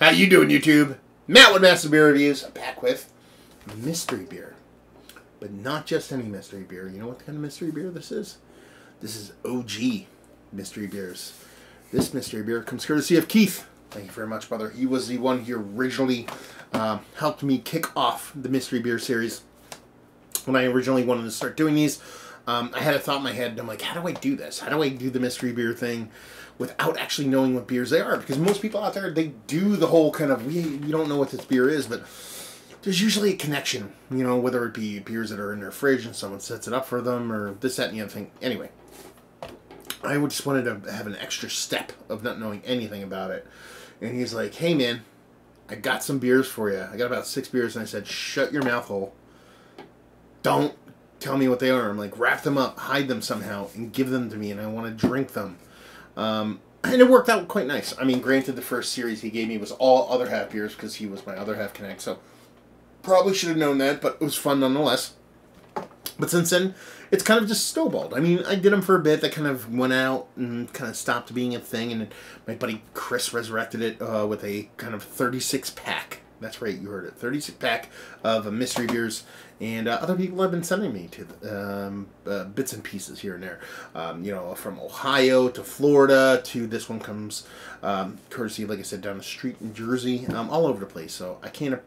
How you doing, YouTube? Matt with Master Beer Reviews. I'm back with mystery beer. But not just any mystery beer. You know what kind of mystery beer this is? This is OG mystery beers. This mystery beer comes courtesy of Keith. Thank you very much, brother. He was the one who originally helped me kick off the mystery beer series. When I originally wanted to start doing these, I had a thought in my head. I'm like, how do I do this? How do I do the mystery beer thing without actually knowing what beers they are? Because most people out there, they do the whole kind of, we don't know what this beer is, but there's usually a connection, you know, whether it be beers that are in their fridge and someone sets it up for them, or this, that, and the other thing. Anyway, I just wanted to have an extra step of not knowing anything about it. And he's like, hey man, I got some beers for you. I got about 6 beers, and I said, shut your mouth hole. Don't tell me what they are. I'm like, wrap them up, hide them somehow, and give them to me, and I want to drink them. And it worked out quite nice. I mean, granted, the first series he gave me was all other half beers because he was my other half connect, so probably should have known that, but it was fun nonetheless. But since then, it's kind of just snowballed. I mean, I did them for a bit. That kind of went out and kind of stopped being a thing, and my buddy Chris resurrected it with a kind of 36-pack. That's right, you heard it. 36-pack of mystery beers, and other people have been sending me to bits and pieces here and there. You know, from Ohio to Florida to this one comes courtesy, like I said, down the street in Jersey. All over the place. So I can't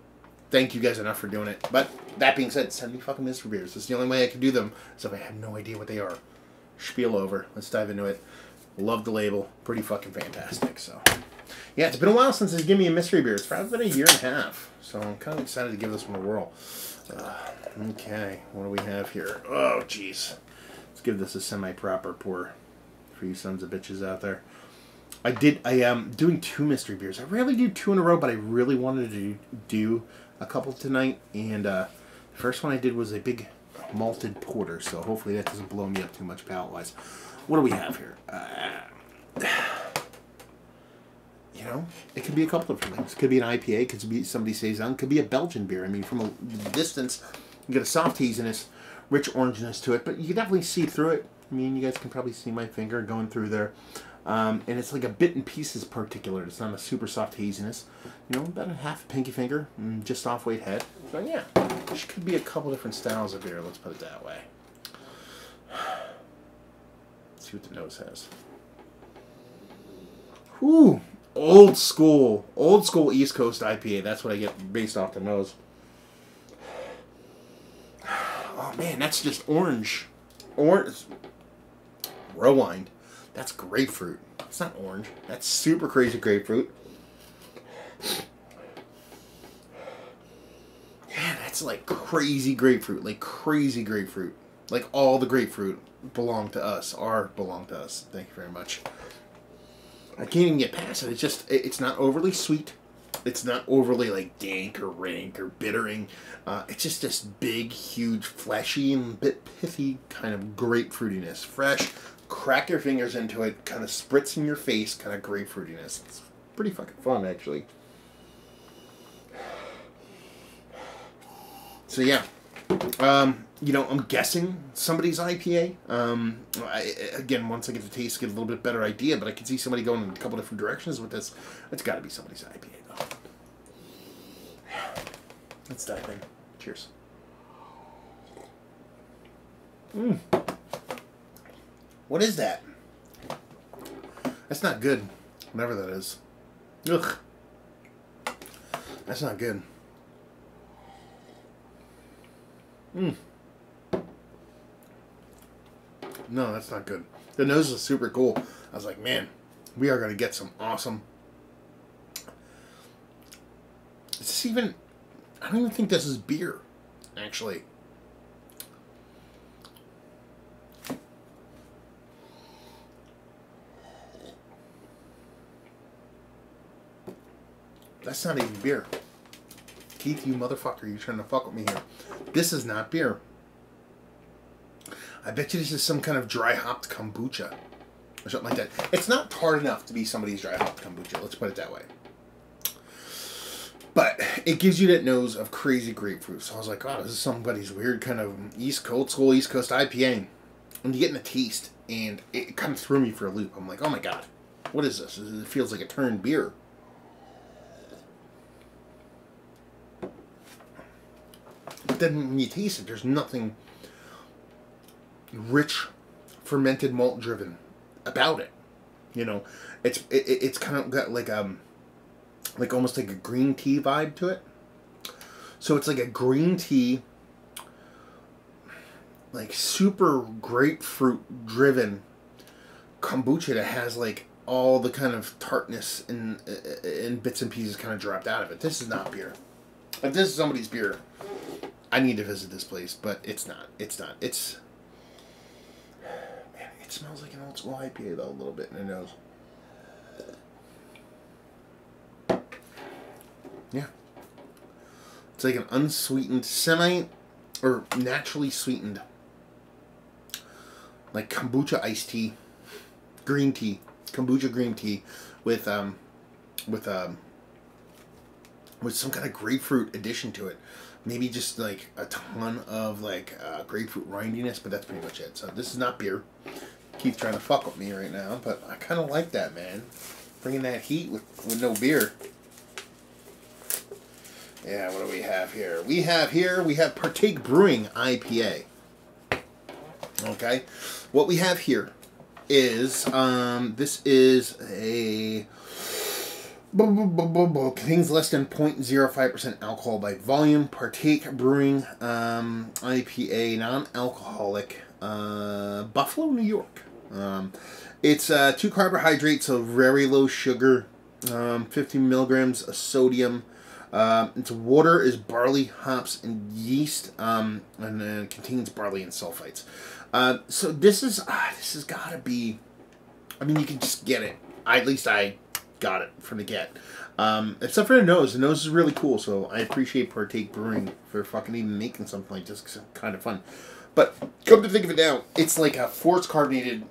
thank you guys enough for doing it. But that being said, send me fucking mystery beers. It's the only way I can do them. So if I have no idea what they are, spiel over. Let's dive into it. Love the label. Pretty fucking fantastic. So. Yeah, it's been a while since he's given me a mystery beer. It's probably been a year and a half. So I'm kind of excited to give this one a whirl. Okay, what do we have here? Oh, jeez. Let's give this a semi-proper pour for you sons of bitches out there. I am doing 2 mystery beers. I rarely do 2 in a row, but I really wanted to do a couple tonight. And the first one I did was a big malted porter. So hopefully that doesn't blow me up too much palate-wise. What do we have here? You know, it could be a couple of different things. It could be an IPA, it could be somebody saison, it could be a Belgian beer. I mean, from a distance, you get a soft haziness, rich orangeness to it, but you can definitely see through it. I mean, you guys can probably see my finger going through there. And it's like a bit in pieces particular. It's not a super soft haziness. You know, about a half a pinky finger, just off-weight head. So yeah, this could be a couple different styles of beer, let's put it that way. Let's see what the nose has. Whew. Old school East Coast IPA. That's what I get based off the nose. Oh man, that's just orange. Rewind. That's grapefruit. It's not orange. That's super crazy grapefruit. Yeah, that's like crazy grapefruit. Like crazy grapefruit. Like all the grapefruit belong to us. Belong to us. Thank you very much. I can't even get past it. It's just, it's not overly sweet. It's not overly like dank or rank or bittering. It's just this big, huge, fleshy and a bit pithy kind of grapefruitiness. Fresh, crack your fingers into it, kind of spritz in your face, kind of grapefruitiness. It's pretty fucking fun, actually. So yeah. You know, I'm guessing somebody's IPA. Again, once I get the taste, get a little bit better idea, but I can see somebody going in a couple different directions with this. It's got to be somebody's IPA, though. Let's dive in. Cheers. What is that? That's not good. Whatever that is. Ugh. That's not good. No, that's not good. The nose is super cool. I was like, man, we are going to get some awesome... Is this even... I don't even think this is beer, actually. That's not even beer. Keith, you motherfucker, you're trying to fuck with me here. This is not beer. I bet you this is some kind of dry hopped kombucha or something like that. It's not tart enough to be somebody's dry hopped kombucha. Let's put it that way. But it gives you that nose of crazy grapefruit. So I was like, oh, this is somebody's weird kind of East Coast IPA. And you get in the taste, and it kind of threw me for a loop. I'm like, oh my god, what is this? It feels like a turned beer. But then when you taste it, there's nothing rich, fermented malt driven about it. You know, it's kind of got like almost like a green tea vibe to it. So it's like a green tea, like super grapefruit driven kombucha that has like all the kind of tartness and bits and pieces kind of dropped out of it. This is not beer. If this is somebody's beer, I need to visit this place, but it's not. It's not. It's... Man, it smells like an old school IPA, though, a little bit in the nose. Yeah. It's like an unsweetened, or naturally sweetened, like kombucha iced tea, green tea, kombucha green tea, with some kind of grapefruit addition to it. Maybe just like a ton of like grapefruit rindiness, but that's pretty much it. So this is not beer. Keith's trying to fuck with me right now, but I kind of like that, man. Bringing that heat with no beer. Yeah, what do we have here? We have Partake Brewing IPA. Okay, what we have here is this is a contains less than 0.05% alcohol by volume. Partake Brewing IPA, non-alcoholic, Buffalo, New York. It's 2 carbohydrates, so very low sugar, 50 milligrams of sodium. Its water is barley, hops, and yeast, and it contains barley and sulfites. So this has got to be, I mean, you can just get it. At least I got it from the get. Except for the nose. The nose is really cool, so I appreciate Partake Brewing for fucking even making something like this, 'cause it's kind of fun. But come to think of it now, it's like a forced carbonated,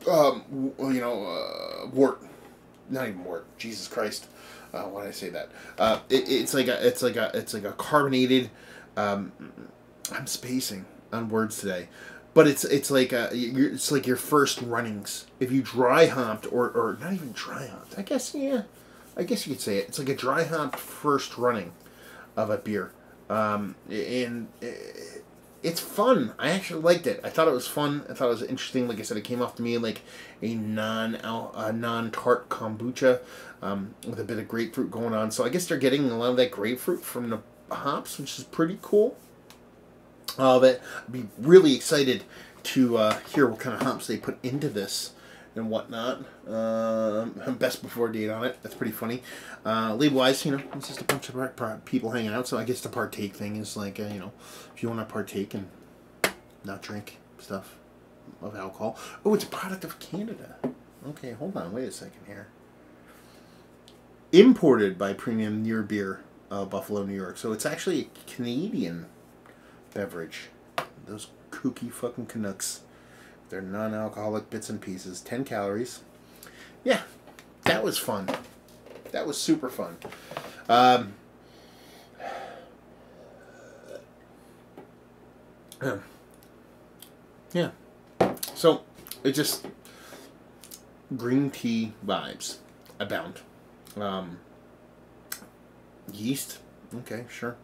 wort. Not even wort. Jesus Christ. Why did I say that? It's like a carbonated. I'm spacing on words today, but it's like your first runnings. If you dry hopped or not even dry hopped, I guess you could say it. It's like a dry hopped first running of a beer, and it's fun. I actually liked it. I thought it was fun. I thought it was interesting. Like I said, it came off to me like a non-tart kombucha with a bit of grapefruit going on. So I guess they're getting a lot of that grapefruit from the hops, which is pretty cool. But I'd be really excited to hear what kind of hops they put into this and whatnot. Best before date on it. That's pretty funny. Label-wise, it's just a bunch of people hanging out. So I guess the partake thing is like, if you want to partake and not drink stuff of alcohol. Oh, it's a product of Canada. Okay, hold on. Wait a second here. Imported by Premium Near Beer, Buffalo, New York. So it's actually a Canadian beverage. Those kooky fucking Canucks. They're non-alcoholic bits and pieces. 10 calories. Yeah, that was fun. That was super fun. Yeah. So, it just... green tea vibes abound. Yeast. Okay, sure.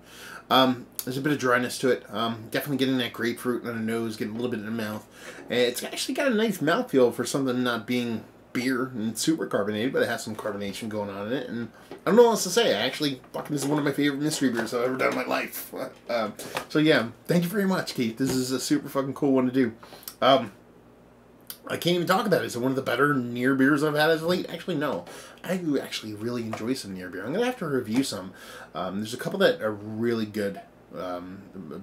There's a bit of dryness to it. Definitely getting that grapefruit on the nose, getting a little bit in the mouth. And it's actually got a nice mouthfeel for something not being beer and super carbonated, but it has some carbonation going on in it. And I don't know what else to say. This is one of my favorite mystery beers I've ever done in my life. So yeah, thank you very much, Keith. This is a super fucking cool one to do. I can't even talk about it. Is it one of the better near beers I've had as of late? Actually, no. I do actually really enjoy some near beer. I'm going to have to review some. There's a couple that are really good.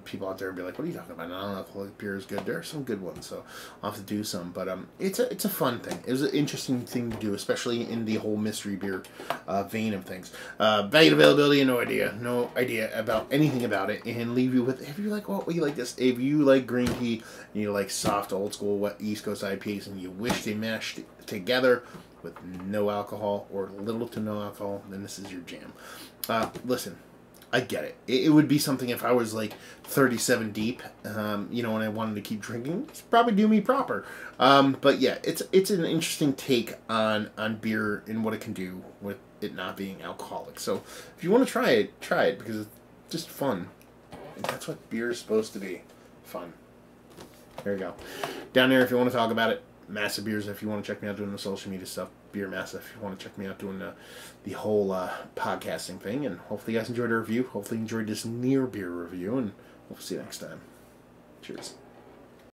People out there will be like, what are you talking about? Non-alcoholic beer is good. There are some good ones, so I'll have to do some. But it's a fun thing. It was an interesting thing to do, especially in the whole mystery beer vein of things. Value availability, no idea about anything about it. And leave you with, if you like, what you like this, if you like green tea, and you like soft, old school, wet East Coast IPAs, and you wish they mashed together with no alcohol or little to no alcohol, then this is your jam. Listen. I get it. It would be something if I was like 37 deep, and I wanted to keep drinking. It's probably do me proper. But yeah, it's an interesting take on beer and what it can do with it not being alcoholic. So if you want to try it because it's just fun. And that's what beer is supposed to be. Fun. There you go. Down there, if you want to talk about it, Massive Beers. If you want to check me out doing the social media stuff, Beer Massive. If you want to check me out doing the whole podcasting thing. And hopefully you guys enjoyed the review. Hopefully you enjoyed this near beer review. And we'll see you next time. Cheers.